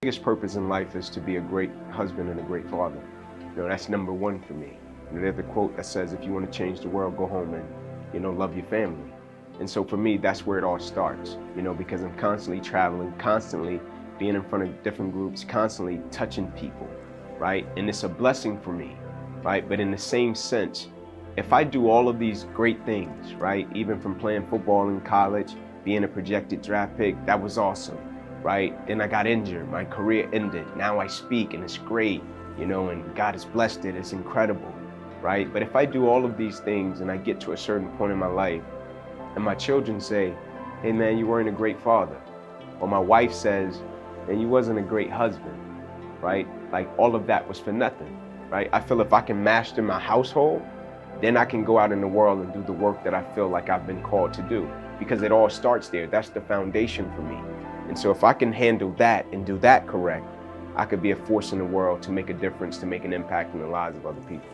Biggest purpose in life is to be a great husband and a great father. That's number one for me. There's a quote that says, if you want to change the world, go home and, love your family. And so for me, that's where it all starts, because I'm constantly traveling, constantly being in front of different groups, constantly touching people, right? And it's a blessing for me, right? But in the same sense, if I do all of these great things, right? Even from playing football in college, being a projected draft pick, that was awesome, right? Then I got injured, my career ended. Now I speak and it's great, and God has blessed it, it's incredible, right? But if I do all of these things and I get to a certain point in my life and my children say, hey man, you weren't a great father, or my wife says, man, you wasn't a great husband, right? Like all of that was for nothing, right? I feel if I can master my household, then I can go out in the world and do the work that I feel like I've been called to do, because it all starts there. That's the foundation for me. And so if I can handle that and do that correct, I could be a force in the world to make a difference, to make an impact in the lives of other people.